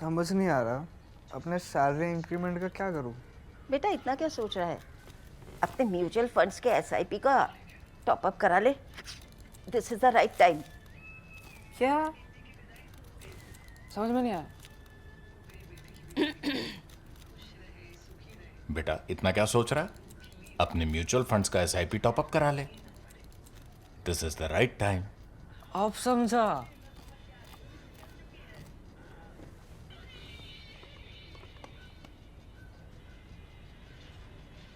समझ नहीं आ रहा अपने सैलरी इंक्रीमेंट का क्या करूं। बेटा इतना क्या सोच रहा है? अपने म्यूचुअल फंड्स के एसआईपी का टॉप अप करा ले। This is the right time. क्या? समझ में नहीं आया। बेटा इतना क्या सोच रहा है? अपने म्यूचुअल फंड्स का एसआईपी टॉपअप करा ले। This is the right time. अब समझा।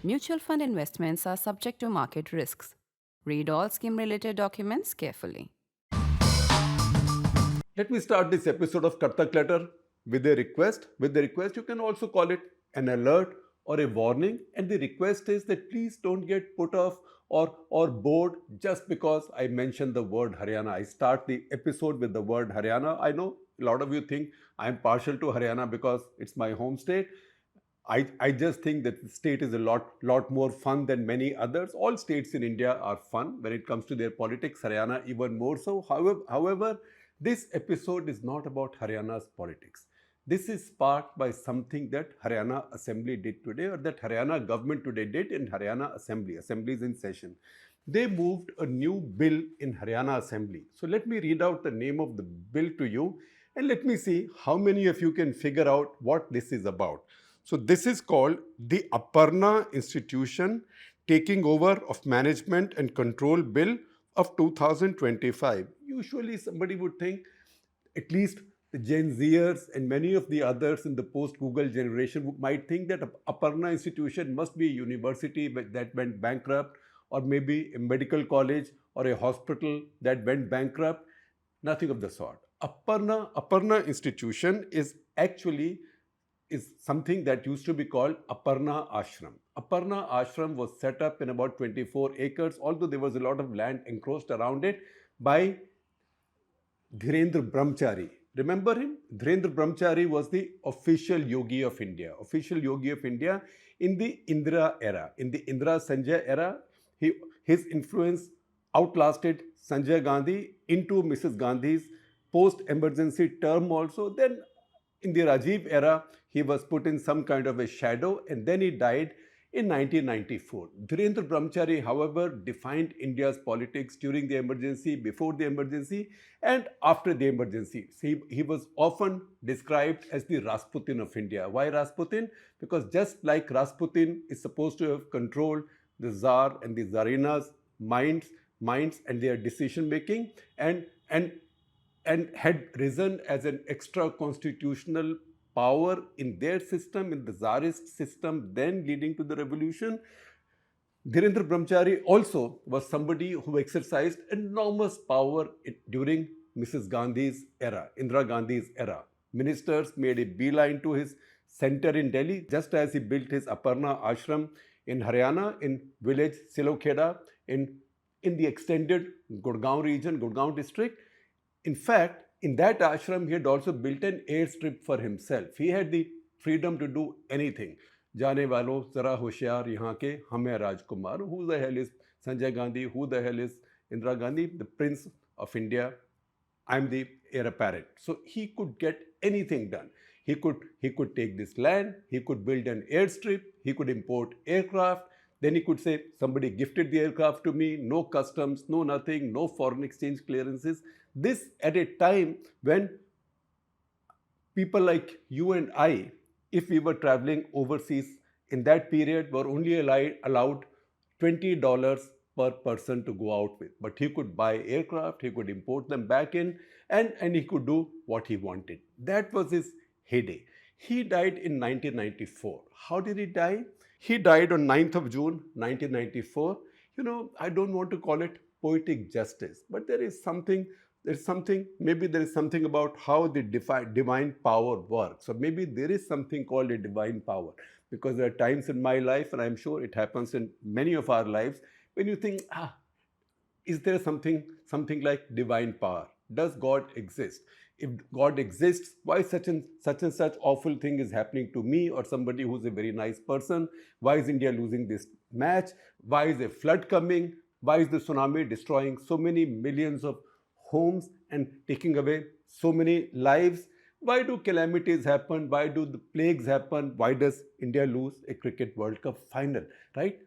Mutual fund investments are subject to market risks. Read all scheme related documents carefully. Let me start this episode of Kartak Letter with a request. With the request, you can also call it an alert or a warning. And the request is that please don't get put off or bored just because I mentioned the word Haryana. I start the episode with the word Haryana. I know a lot of you think I'm partial to Haryana because it's my home state. I just think that the state is a lot more fun than many others. All states in India are fun when it comes to their politics. Haryana even more so. However, this episode is not about Haryana's politics. This is sparked by something that Haryana Assembly did today, or that Haryana government today did in Haryana Assembly. Assembly is in session. They moved a new bill in Haryana Assembly. So let me read out the name of the bill to you and let me see how many of you can figure out what this is about. So this is called the Aparna Institution Taking Over of Management and Control Bill of 2025. Usually somebody would think, at least the Gen Zers and many of the others in the post-Google generation might think that Aparna Institution must be a university that went bankrupt, or maybe a medical college or a hospital that went bankrupt. Nothing of the sort. Aparna Institution is actually something that used to be called Aparna Ashram. Aparna Ashram was set up in about 24 acres, although there was a lot of land encroached around it, by Dhirendra Brahmachari. Remember him? Dhirendra Brahmachari was the official Yogi of India. Official Yogi of India in the Indira-era. In the Indira-Sanjay era, his influence outlasted Sanjay Gandhi into Mrs. Gandhi's post-emergency term also. Then in the Rajiv era, he was put in some kind of a shadow and then he died in 1994. Dhirendra Brahmachari, however, defined India's politics during the emergency, before the emergency, and after the emergency. He was often described as the Rasputin of India. Why Rasputin? Because just like Rasputin is supposed to have controlled the Tsar and the Tsarina's minds and their decision making, and had risen as an extra constitutional power in their system, in the Tsarist system, then leading to the revolution. Dhirendra Brahmachari also was somebody who exercised enormous power during Mrs. Gandhi's era, Indira Gandhi's era. Ministers made a beeline to his center in Delhi, just as he built his Aparna Ashram in Haryana, in village Silokheda, in the extended Gurgaon region, Gurgaon district. In fact, in that ashram, he had also built an airstrip for himself. He had the freedom to do anything. Jaane walo, zara hoshyar, yahan ke, hum hai Rajkumar. Who the hell is Sanjay Gandhi? Who the hell is Indira Gandhi? The Prince of India. I'm the heir apparent. So he could get anything done. He could take this land, he could build an airstrip, he could import aircraft. Then he could say, somebody gifted the aircraft to me, no customs, no nothing, no foreign exchange clearances. This at a time when people like you and I, if we were traveling overseas in that period, were only allowed $20 per person to go out with. But he could buy aircraft, he could import them back in, and he could do what he wanted. That was his heyday. He died in 1994. How did he die? He died on 9th of June, 1994. I don't want to call it poetic justice, but there is something about how the divine power works. So maybe there is something called a divine power, because there are times in my life, and I'm sure it happens in many of our lives, when you think, is there something like divine power? Does God exist? If God exists, why such and such awful thing is happening to me or somebody who's a very nice person? Why is India losing this match? Why is a flood coming? Why is the tsunami destroying so many millions of homes and taking away so many lives? Why do calamities happen? Why do the plagues happen? Why does India lose a Cricket World Cup final, right?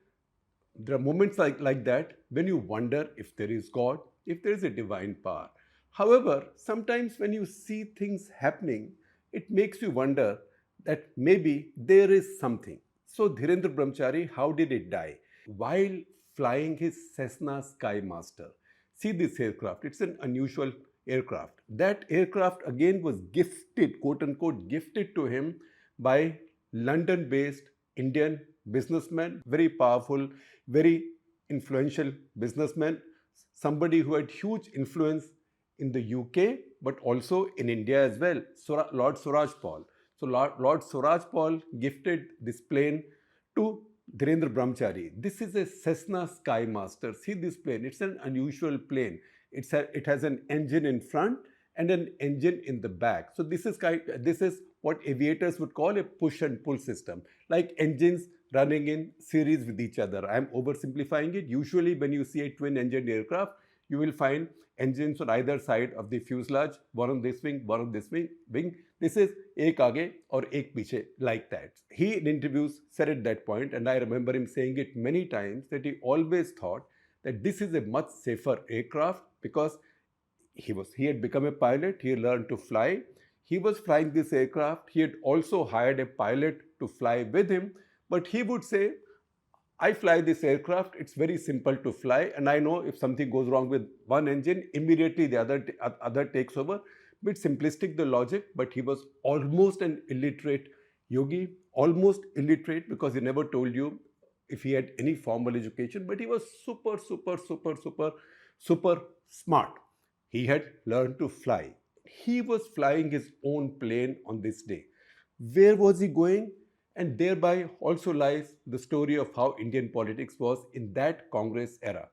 There are moments like that when you wonder if there is God, if there is a divine power. However, sometimes when you see things happening, it makes you wonder that maybe there is something. So, Dhirendra Brahmachari, how did he die? While flying his Cessna Sky Master. See this aircraft, it's an unusual aircraft. That aircraft again was gifted, quote unquote, gifted to him by London based Indian businessman, very powerful, very influential businessman, somebody who had huge influence in the UK but also in India as well, Lord Suraj Paul. So Lord Suraj Paul gifted this plane to Dhirendra Brahmachari. This is a Cessna Sky Master. See this plane, it's an unusual plane. It has an engine in front and an engine in the back. So this is what aviators would call a push and pull system, like engines running in series with each other. I am oversimplifying it. Usually when you see a twin engine aircraft, you will find engines on either side of the fuselage, one on this wing, one on this wing. This is ek aage or ek piche, like that. He in interviews said at that point, and I remember him saying it many times, that he always thought that this is a much safer aircraft because he had become a pilot, he had learned to fly. He was flying this aircraft. He had also hired a pilot to fly with him, but he would say, I fly this aircraft, it's very simple to fly, and I know if something goes wrong with one engine, immediately the other takes over. Bit simplistic, the logic, but he was almost an illiterate yogi, almost illiterate, because he never told you if he had any formal education, but he was super smart. He had learned to fly. He was flying his own plane on this day. Where was he going? And thereby also lies the story of how Indian politics was in that Congress era.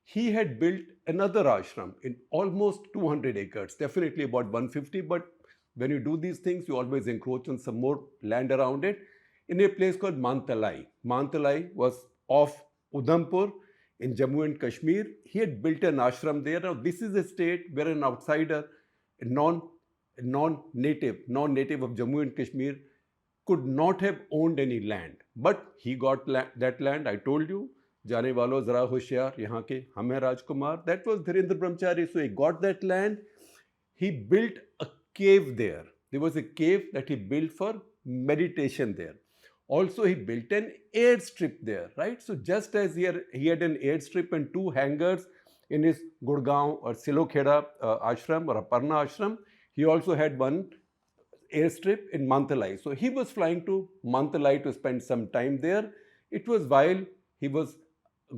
He had built another ashram in almost 200 acres, definitely about 150, but when you do these things, you always encroach on some more land around it, in a place called Mantalai. Mantalai was off Udhampur in Jammu and Kashmir. He had built an ashram there. Now, this is a state where an outsider, a non-native of Jammu and Kashmir, could not have owned any land. But he got that land, I told you, जाने वालों जरा होशियार यहाँ के हम हैं राजकुमार. That was Dhirendra Brahmachari. So he got that land. He built a cave there. There was a cave that he built for meditation there. Also, he built an airstrip there, right? So just as he had an airstrip and two hangars in his Gurgaon or Silokheda ashram or Aparna Ashram, he also had one airstrip in Mantalai. So he was flying to Mantalai to spend some time there. It was while he was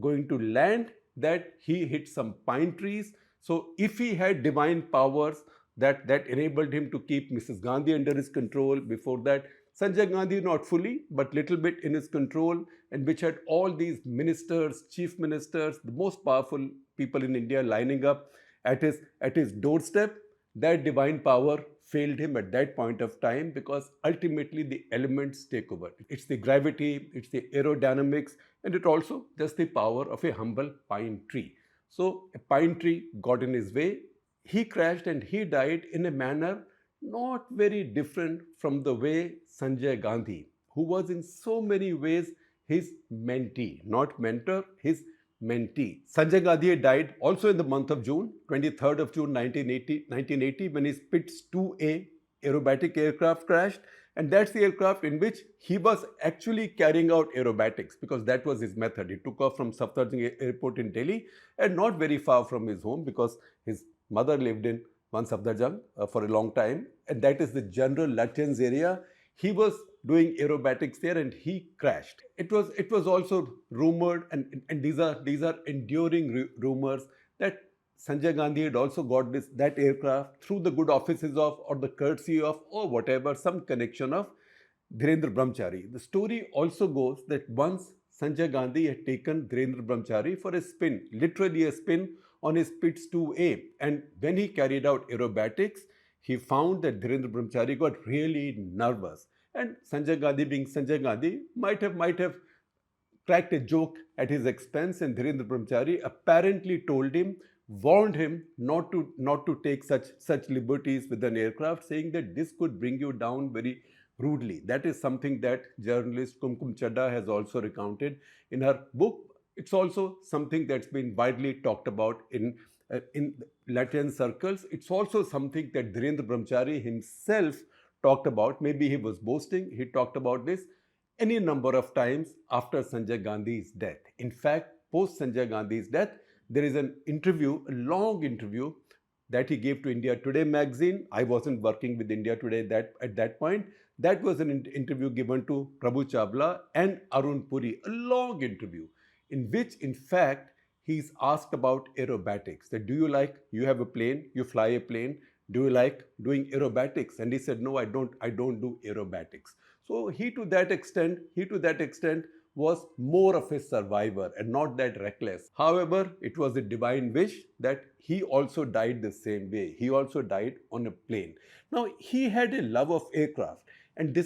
going to land that he hit some pine trees. So if he had divine powers that enabled him to keep Mrs. Gandhi under his control, before that Sanjay Gandhi not fully but little bit in his control, and which had all these ministers, chief ministers, the most powerful people in India lining up at his doorstep, that divine power failed him at that point of time, because ultimately the elements take over. It's the gravity, it's the aerodynamics, and it also just the power of a humble pine tree. So a pine tree got in his way. He crashed and he died in a manner not very different from the way Sanjay Gandhi, who was in so many ways his mentee, not mentor, his mentee. Sanjay Gandhi died also in the month of June, 23rd of June 1980, when his Pitts 2A aerobatic aircraft crashed. And that's the aircraft in which he was actually carrying out aerobatics, because that was his method. He took off from Safdarjung Airport in Delhi, and not very far from his home, because his mother lived in Safdarjung for a long time, and that is the general Lutyens area. He was doing aerobatics there and he crashed. It was also rumored, and these are enduring rumors, that Sanjay Gandhi had also got that aircraft through the good offices of, or the courtesy of, or whatever, some connection of Dhirendra Brahmachari. The story also goes that once Sanjay Gandhi had taken Dhirendra Brahmachari for a spin, literally a spin on his Pitts 2A, and when he carried out aerobatics, he found that Dhirendra Brahmachari got really nervous, and Sanjay Gandhi, being Sanjay Gandhi, might have cracked a joke at his expense, and Dhirendra Brahmachari apparently told him, warned him not to take such liberties with an aircraft, saying that this could bring you down very rudely. That is something that journalist Kumkum Chadda has also recounted in her book. It's also something that's been widely talked about in Latin circles. It's also something that Dhirendra Brahmachari himself talked about. Maybe he was boasting. He talked about this any number of times after Sanjay Gandhi's death. In fact, post Sanjay Gandhi's death, there is an interview, a long interview that he gave to India Today magazine. I wasn't working with India Today at that point. That was an interview given to Prabhu Chawla and Aroon Purie, a long interview in which, in fact, he's asked about aerobatics. That you have a plane, you fly a plane, do you like doing aerobatics? And he said, no, I don't do aerobatics. So he to that extent was more of a survivor and not that reckless. However, it was a divine wish that he also died the same way. He also died on a plane. Now, he had a love of aircraft, and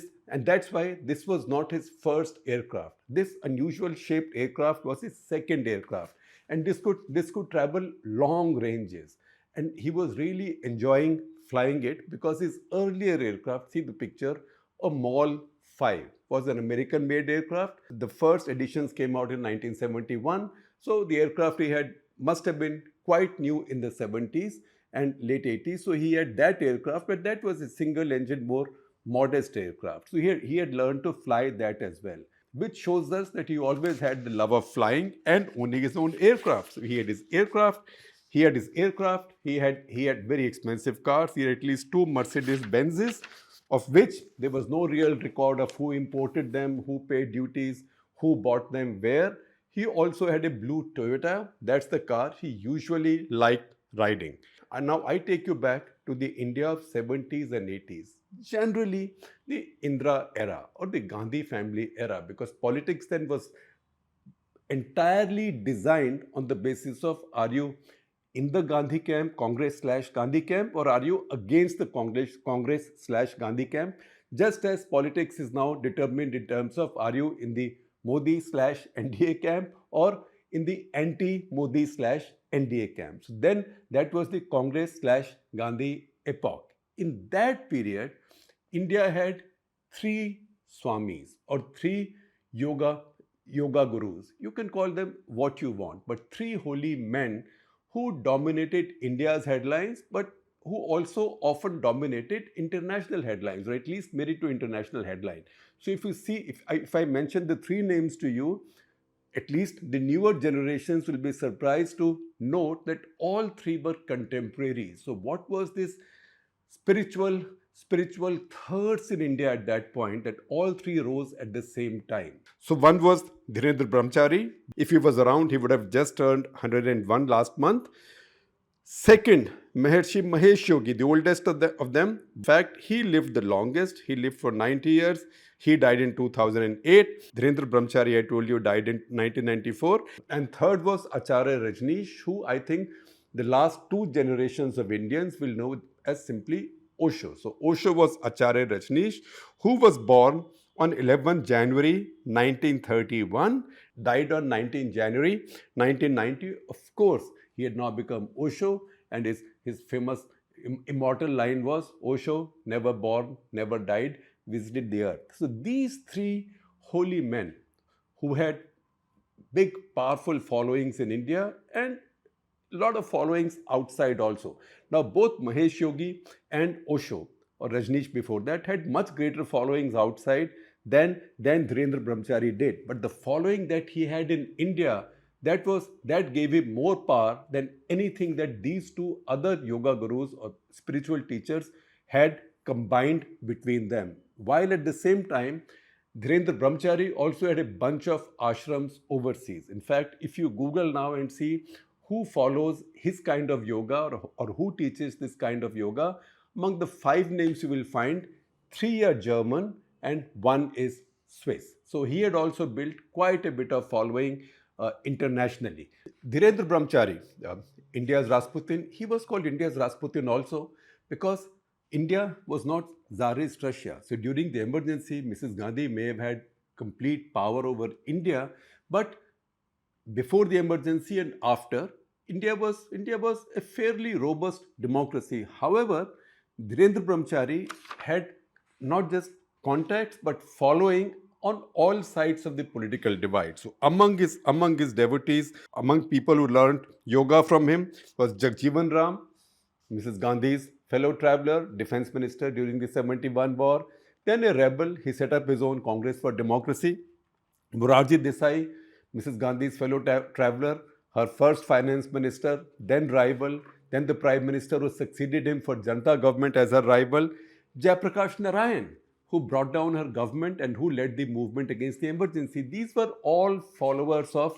that's why this was not his first aircraft. This unusual shaped aircraft was his second aircraft, and this could travel long ranges. And he was really enjoying flying it because his earlier aircraft, see the picture, a Mall 5 was an American-made aircraft. The first editions came out in 1971. So the aircraft he had must have been quite new in the 70s and late 80s. So he had that aircraft, but that was a single-engine, more modest aircraft. So he had learned to fly that as well, which shows us that he always had the love of flying and owning his own aircraft. So he had his aircraft. He had very expensive cars. He had at least 2 Mercedes-Benzes, of which there was no real record of who imported them, who paid duties, who bought them where. He also had a blue Toyota. That's the car he usually liked riding. And now I take you back to the India of 70s and 80s. Generally, the Indira era or the Gandhi family era, because politics then was entirely designed on the basis of, are you in the Gandhi camp, Congress/Gandhi camp, or are you against the Congress/Gandhi camp? Just as politics is now determined in terms of, are you in the Modi/NDA camp or in the anti-Modi/NDA camp? So then that was the Congress/Gandhi epoch. In that period, India had 3 Swamis or 3 yoga gurus. You can call them what you want, but 3 holy men who dominated India's headlines, but who also often dominated international headlines, or at least made it to international headline. So if you see, if I mention the 3 names to you, at least the newer generations will be surprised to note that all 3 were contemporaries. So what was this spiritual thirds in India at that point, that all 3 rose at the same time? So one was Dhirendra Brahmachari. If he was around, he would have just turned 101 last month. Second, Maharshi Mahesh Yogi, the oldest of them. In fact, he lived the longest. He lived for 90 years. He died in 2008. Dhirendra Brahmachari, I told you, died in 1994. And third was Acharya Rajneesh, who I think the last 2 generations of Indians will know as simply Osho. So Osho was Acharya Rajneesh, who was born on 11 January 1931, died on 19 January 1990. Of course, he had now become Osho, and his famous immortal line was, Osho, never born, never died, visited the earth. So these 3 holy men who had big, powerful followings in India and a lot of followings outside also. Now, both Mahesh Yogi and Osho, or Rajneesh before that, had much greater followings outside than Dhirendra Brahmachari did. But the following that he had in India, that gave him more power than anything that these 2 other yoga gurus or spiritual teachers had combined between them. While at the same time, Dhirendra Brahmachari also had a bunch of ashrams overseas. In fact, if you Google now and see who follows his kind of yoga or who teaches this kind of yoga, among the 5 names you will find, 3 are German and 1 is Swiss. So he had also built quite a bit of following internationally. Dhirendra Brahmachari, India's Rasputin, he was called India's Rasputin also because India was not Tsarist Russia. So during the emergency, Mrs. Gandhi may have had complete power over India, but before the emergency and after, India was a fairly robust democracy. However, Dhirendra Brahmachari had not just contacts but following on all sides of the political divide. So among his devotees, among people who learned yoga from him was Jagjeevan Ram, Mrs. Gandhi's fellow traveler, defense minister during the 71 war. Then a rebel, he set up his own Congress for Democracy. Morarji Desai, Mrs. Gandhi's fellow traveler, her first finance minister, then rival, then the prime minister who succeeded him for Janata government as her rival, Jayaprakash Narayan, who brought down her government and who led the movement against the emergency. These were all followers of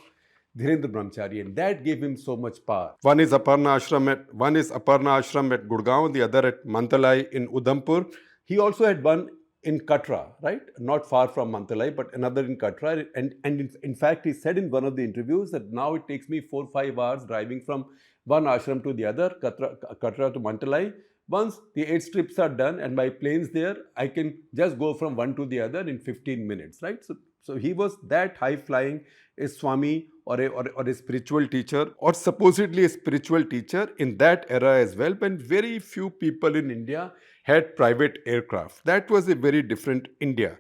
Dhirendra Brahmachari, and that gave him so much power. One is Aparna Ashram at Gurgaon, the other at Mantalai in Udhampur. He also had one in Katra, right? Not far from Mantalai, but another in Katra. And in fact, he said in one of the interviews that now it takes me 4-5 hours driving from one ashram to the other, Katra to Mantalai. Once the 8 strips are done and my plane's there, I can just go from one to the other in 15 minutes, right? So he was that high-flying, a Swami or a spiritual teacher, or supposedly a spiritual teacher in that era as well, when very few people in India had private aircraft. That was a very different India.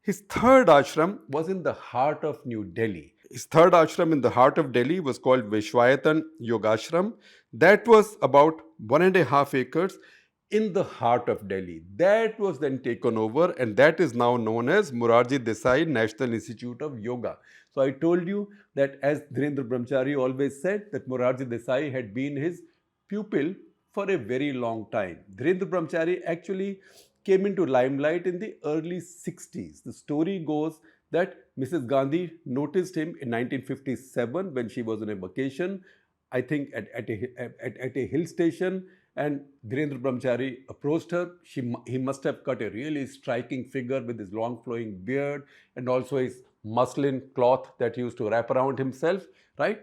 His third ashram was in the heart of New Delhi. His third ashram in the heart of Delhi was called Vishwayatan Yogashram. That was about 1.5 acres in the heart of Delhi. That was then taken over, and that is now known as Morarji Desai National Institute of Yoga. So I told you that, as Dhirendra Brahmachari always said, that Morarji Desai had been his pupil for a very long time. Dhirendra Brahmachari actually came into limelight in the early 60s. The story goes that Mrs. Gandhi noticed him in 1957 when she was on a vacation, I think at a hill station, and Dhirendra Brahmachari approached her. He must have cut a really striking figure with his long flowing beard and also his muslin cloth that he used to wrap around himself, right?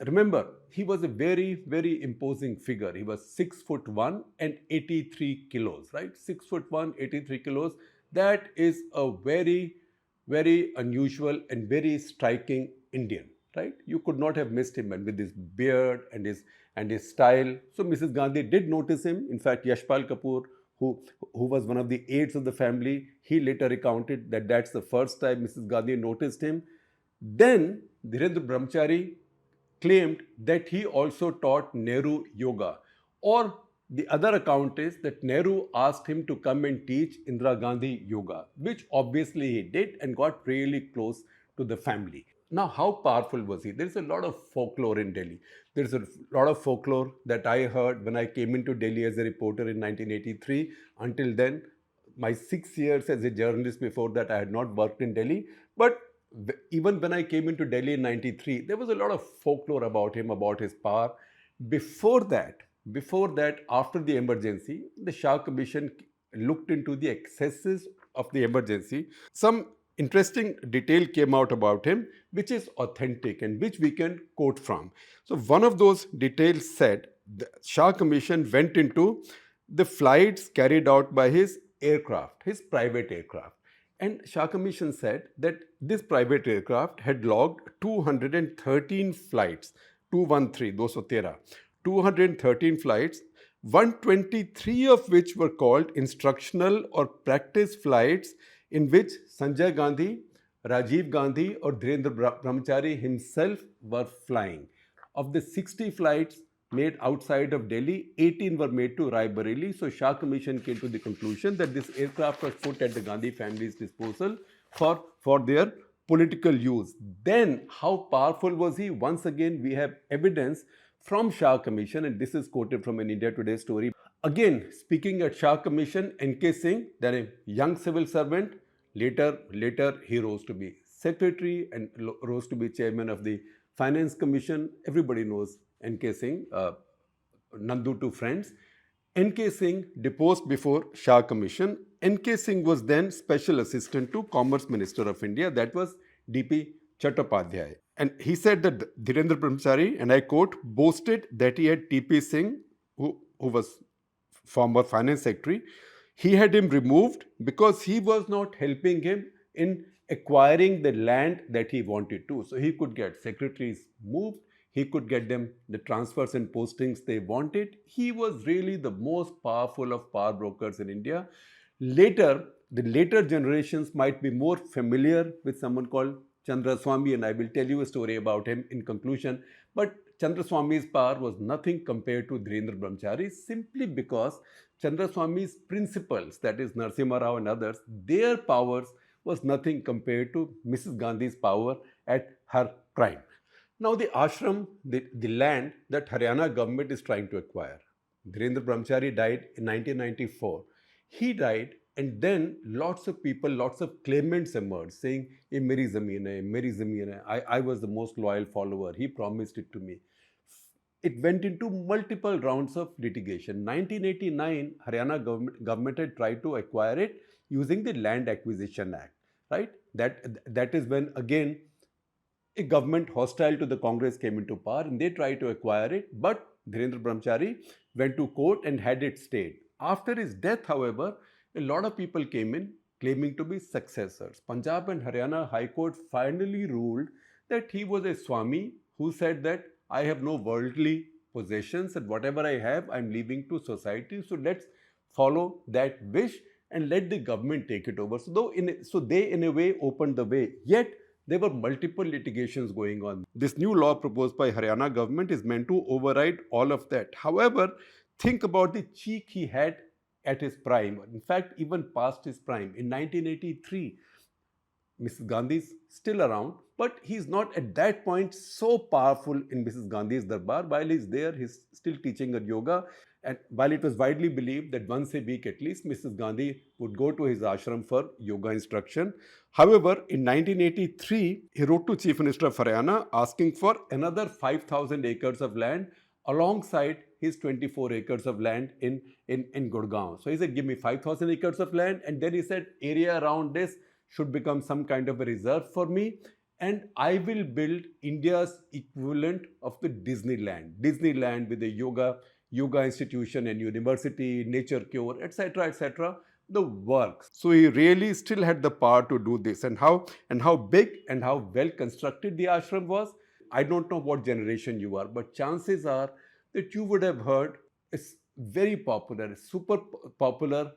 Remember, he was a very, very imposing figure. He was 6'1" and 83 kilos, right? 6'1", 83 kilos. That is a very, very unusual and very striking Indian, right? You could not have missed him, and with his beard and his style. So Mrs. Gandhi did notice him. In fact, Yashpal Kapoor, who was one of the aides of the family, he later recounted that that's the first time Mrs. Gandhi noticed him. Then Dhirendra Brahmachari claimed that he also taught Nehru yoga. Or the other account is that Nehru asked him to come and teach Indira Gandhi yoga, which obviously he did and got really close to the family. Now, how powerful was he? There's a lot of folklore in Delhi. There's a lot of folklore that I heard when I came into Delhi as a reporter in 1983. Until then, my 6 years as a journalist before that, I had not worked in Delhi. But even when I came into Delhi in 93, there was a lot of folklore about him, about his power. Before that, after the emergency, the Shah Commission looked into the excesses of the emergency. Some interesting detail came out about him, which is authentic and which we can quote from. So one of those details said the Shah Commission went into the flights carried out by his aircraft, his private aircraft. And Shah Commission said that this private aircraft had logged 213 flights, 213, 213 flights, 123 of which were called instructional or practice flights, in which Sanjay Gandhi, Rajiv Gandhi or Dhirendra Brahmachari himself were flying. Of the 60 flights made outside of Delhi, 18 were made to Raebareli. So Shah Commission came to the conclusion that this aircraft was put at the Gandhi family's disposal for their political use. Then how powerful was he? Once again, we have evidence from Shah Commission, and this is quoted from an India Today story. Again, speaking at Shah Commission, N.K. Singh, then a young civil servant, later he rose to be secretary and rose to be chairman of the Finance Commission. Everybody knows N.K. Singh, Nandu to friends. N.K. Singh deposed before Shah Commission. N.K. Singh was then Special Assistant to Commerce Minister of India. That was D.P. Chattopadhyay. And he said that Dhirendra Brahmachari, and I quote, boasted that he had T.P. Singh, who was former finance secretary, he had him removed because he was not helping him in acquiring the land that he wanted to. So he could get secretaries moved, He could get them the transfers and postings they wanted. He was really the most powerful of power brokers in India. Later, the later generations might be more familiar with someone called Chandraswami, and I will tell you a story about him in conclusion. But Chandraswami's power was nothing compared to Dhirendra Brahmachari, simply because Chandraswami's principles, that is Narasimha Rao and others, their powers was nothing compared to Mrs. Gandhi's power at her prime. Now the ashram, the land that Haryana government is trying to acquire. Dhirendra Brahmachari died in 1994. He died, and then lots of people, lots of claimants emerged saying, "Ye meri zameen hai, meri zameen hai. I was the most loyal follower. He promised it to me." It went into multiple rounds of litigation. 1989, Haryana government had tried to acquire it using the Land Acquisition Act, right? That is when again a government hostile to the Congress came into power and they tried to acquire it, but Dhirendra Brahmachari went to court and had it stayed. After his death, however, a lot of people came in claiming to be successors. Punjab and Haryana High Court finally ruled that he was a Swami who said that I have no worldly possessions and whatever I have, I'm leaving to society. So let's follow that wish and let the government take it over. So they in a way opened the way. Yet there were multiple litigations going on. This new law proposed by Haryana government is meant to override all of that. However, think about the cheek he had at his prime. In fact, even past his prime. In 1983, Mrs. Gandhi's still around, but he's not at that point so powerful in Mrs. Gandhi's darbar. While he's there, he's still teaching her yoga. And while it was widely believed that once a week at least, Mrs. Gandhi would go to his ashram for yoga instruction. However, in 1983, he wrote to Chief Minister of Haryana asking for another 5,000 acres of land alongside his 24 acres of land in Gurgaon. So he said, give me 5,000 acres of land. And then he said, area around this should become some kind of a reserve for me. And I will build India's equivalent of the Disneyland with a yoga institution and university, nature cure, etc., the works. So he really still had the power to do this. And how big and how well constructed the ashram was, I don't know what generation you are, but chances are that you would have heard a very popular, super popular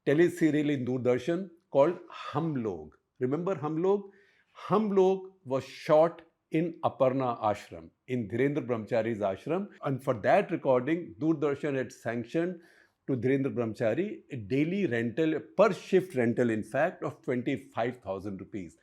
teleserial in Doordarshan called Hum Log. Remember Hum Log? Hum Log was shot in Aparna Ashram, in Dhirendra Brahmachari's ashram. And for that recording, Doordarshan had sanctioned to Dhirendra Brahmachari a daily rental, per shift rental in fact, of 25,000 rupees.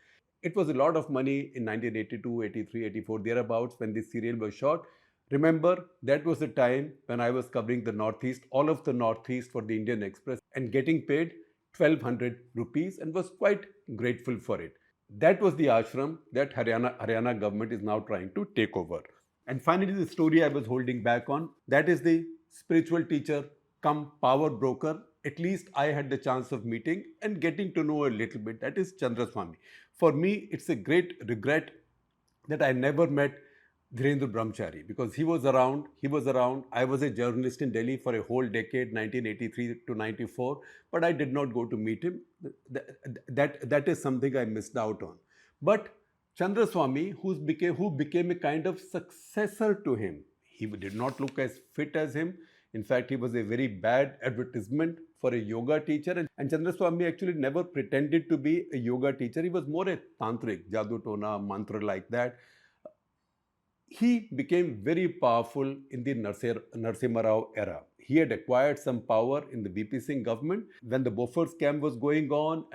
It was a lot of money in 1982, 83, 84, thereabouts when this serial was shot. Remember, that was the time when I was covering the Northeast, all of the Northeast for the Indian Express and getting paid 1,200 rupees and was quite grateful for it. That was the ashram that Haryana government is now trying to take over. And finally, the story I was holding back on, that is the spiritual teacher come power broker. At least I had the chance of meeting and getting to know a little bit. That is Chandraswami. For me, it's a great regret that I never met Dhirendra Brahmachari because he was around. I was a journalist in Delhi for a whole decade, 1983 to 94, but I did not go to meet him. That is something I missed out on. But Chandraswami, who became a kind of successor to him, he did not look as fit as him. In fact, he was a very bad advertisement for a yoga teacher. And Chandraswami actually never pretended to be a yoga teacher. He was more a tantric, jadoo tona, mantra like that. He became very powerful in the Narasimha Rao era. He had acquired some power in the VP Singh government when the Bofors scam was going on,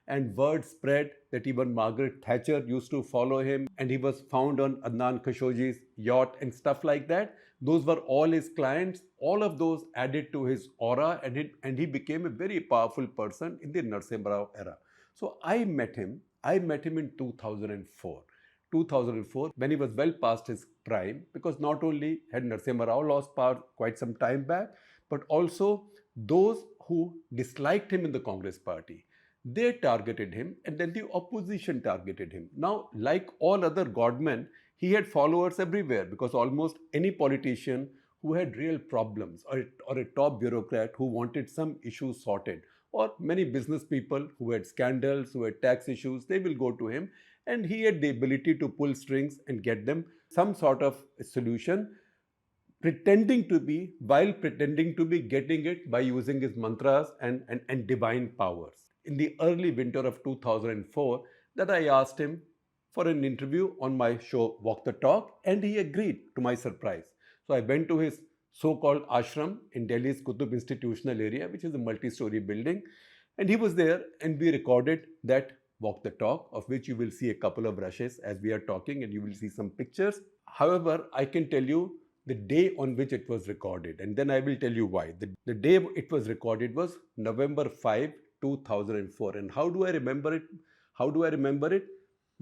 and word spread that even Margaret Thatcher used to follow him, and he was found on Adnan Khashoggi's yacht and stuff like that. Those were all his clients. All of those added to his aura, and he became a very powerful person in the Narasimha Rao era. So I met him in 2004. 2004, when he was well past his prime, because not only had Narasimha Rao lost power quite some time back, but also those who disliked him in the Congress party, they targeted him, and then the opposition targeted him. Now, like all other godmen, he had followers everywhere, because almost any politician who had real problems, or a top bureaucrat who wanted some issues sorted, or many business people who had scandals, who had tax issues, they will go to him. And he had the ability to pull strings and get them some sort of solution, while pretending to be getting it by using his mantras and divine powers. In the early winter of 2004, that I asked him for an interview on my show Walk the Talk, and he agreed, to my surprise. So I went to his so-called ashram in Delhi's Qutub Institutional Area, which is a multi-story building, and he was there, and we recorded that Walk the Talk, of which you will see a couple of rushes as we are talking, and you will see some pictures. However, I can tell you the day on which it was recorded, and then I will tell you why. The day it was recorded was November 5, 2004. And how do I remember it?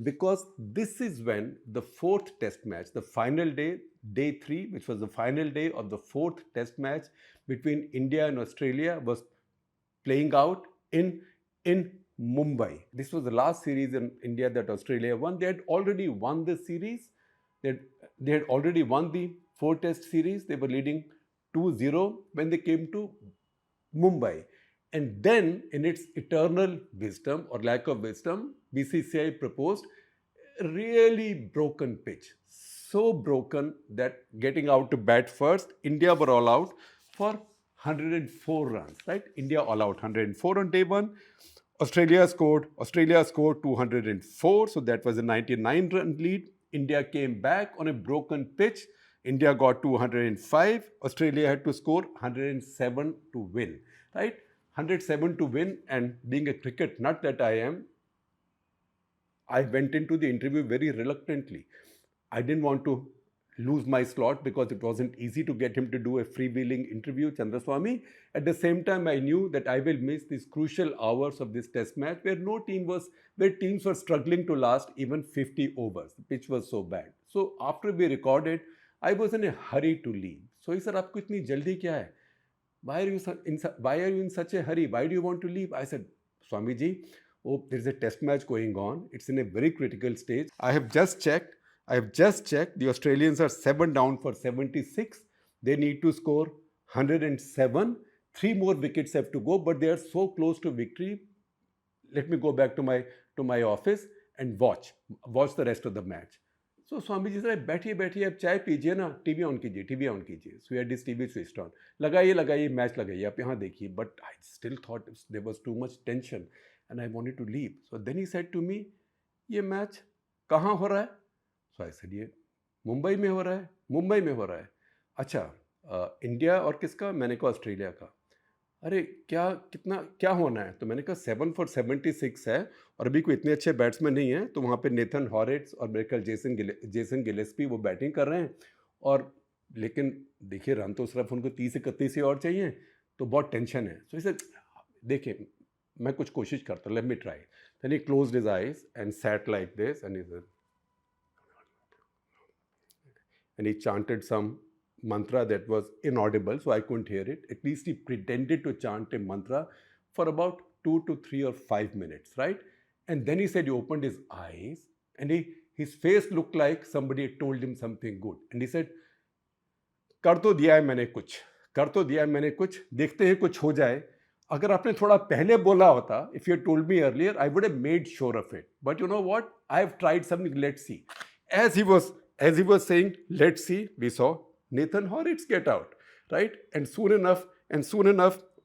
Because this is when the fourth test match, the final day, day 3, which was the final day of the fourth test match between India and Australia, was playing out in Mumbai. This was the last series in India that Australia won. They had already won the series. They had already won the 4-test series. They were leading 2-0 when they came to Mumbai. And then, in its eternal wisdom or lack of wisdom, BCCI proposed a really broken pitch. So broken that getting out to bat first, India were all out for 104 runs, right? India all out 104 on day 1. Australia scored 204, so that was a 99-run lead. India came back on a broken pitch. India got 205. Australia had to score 107 to win, right? 107 to win, and being a cricket nut that I am, I went into the interview very reluctantly. I didn't want to lose my slot because it wasn't easy to get him to do a freewheeling interview, Chandraswami. At the same time, I knew that I will miss these crucial hours of this test match where teams were struggling to last even 50 overs. The pitch was so bad. So after we recorded, I was in a hurry to leave. So he said, "Aapko itni jaldi kya hai? Why are you in such a hurry? Why do you want to leave?" I said, "Swamiji, there is a test match going on. It's in a very critical stage. I have just checked. The Australians are 7 down for 76. They need to score 107. 3 more wickets have to go, but they are so close to victory. Let me go back to my office and watch the rest of the match." So Swamiji said, बैठिए आप चाय पीजिए ना, TV on कीजिए. So we had this TV switched on. लगाइए match लगाइए, आप यहाँ देखिए. But I still thought there was too much tension and I wanted to leave. So then he said to me, ये मैच कहाँ हो रहा है? So I said, ये मुंबई में हो रहा है. अच्छा, इंडिया और किसका? मैंने कहा ऑस्ट्रेलिया का. अरे क्या होना है? तो मैंने कहा 7 for 76 है और अभी कोई इतने अच्छे बैट्समैन नहीं है, तो वहाँ पे नेथन हॉरिट्स और मेरे ख्याल जेसन गिलेस्पी वो बैटिंग कर रहे हैं, और लेकिन देखिए रन तो सिर्फ उनको 30-31 ही और चाहिए, तो बहुत टेंशन है. सो इसे देखिए मैं कुछ कोशिश करता हूँ, let me try. Then he closed his eyes and sat like this and he chanted some mantra that was inaudible, so I couldn't hear it. At least he pretended to chant a mantra for about 2 to 3 or 5 minutes, right? And then he said he opened his eyes and his face looked like somebody had told him something good. And he said, कर तो दिया है मैंने कुछ, देखते हैं कुछ हो जाए. अगर आपने थोड़ा पहले बोला होता, if you had told me earlier, I would have made sure of it. But you know what? I have tried something, let's see. As he was saying, let's see, we saw Nathan Horitz's get out, right? And soon enough,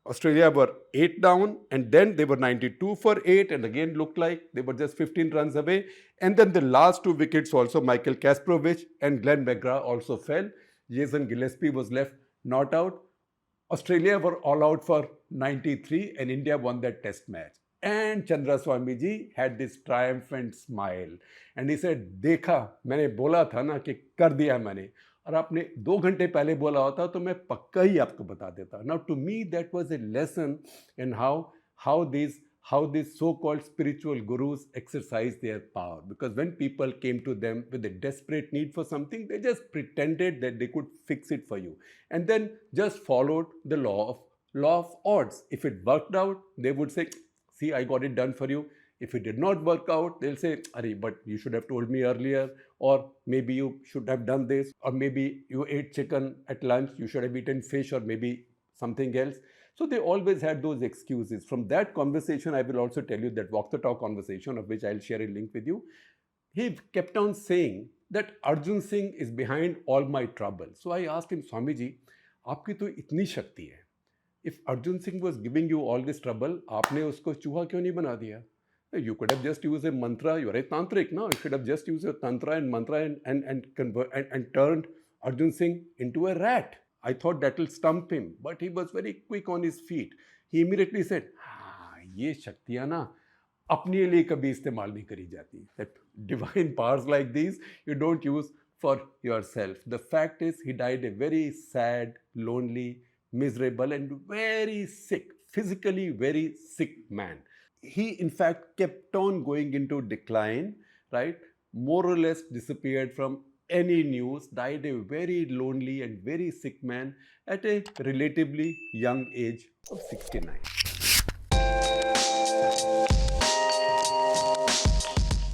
Australia were 8 down, and then they were 92 for 8, and again looked like they were just 15 runs away. And then the last 2 wickets also, Michael Kasparovich and Glenn McGrath also fell. Jason Gillespie was left not out. Australia were all out for 93, and India won that test match. And Chandraswami ji had this triumphant smile. And he said, देखा, मैंने बोला था ना कि कर दिया मैंने. और आपने 2 घंटे पहले बोला होता तो मैं पक्का ही आपको बता देता. Now to me that was a lesson in how these so-called spiritual gurus exercise their power. Because when people came to them with a desperate need for something, they just pretended that they could fix it for you. And then just followed the law of odds. If it worked out, they would say, see, I got it done for you. If it did not work out, they'll say, Arey, but you should have told me earlier, or maybe you should have done this, or maybe you ate chicken at lunch, you should have eaten fish, or maybe something else. So they always had those excuses. From that conversation, I will also tell you that Walk the Talk conversation, of which I'll share a link with you. He kept on saying that Arjun Singh is behind all my trouble. So I asked him, Swami ji, आपकी तो इतनी शक्ति है. If Arjun Singh was giving you all this trouble, आपने उसको चूहा क्यों नहीं बना दिया? You could have just used a mantra. You are a tantric, no? You should have just used your tantra and mantra and turned Arjun Singh into a rat. I thought that will stump him, but he was very quick on his feet. He immediately said, हाँ, ये शक्तियाँ ना अपने लिए कभी इस्तेमाल नहीं करी जाती. That divine powers like these you don't use for yourself. The fact is, he died a very sad, lonely, miserable, and very sick, physically very sick man. He in fact kept on going into decline, right? More or less disappeared from any news, died a very lonely and very sick man at a relatively young age of 69.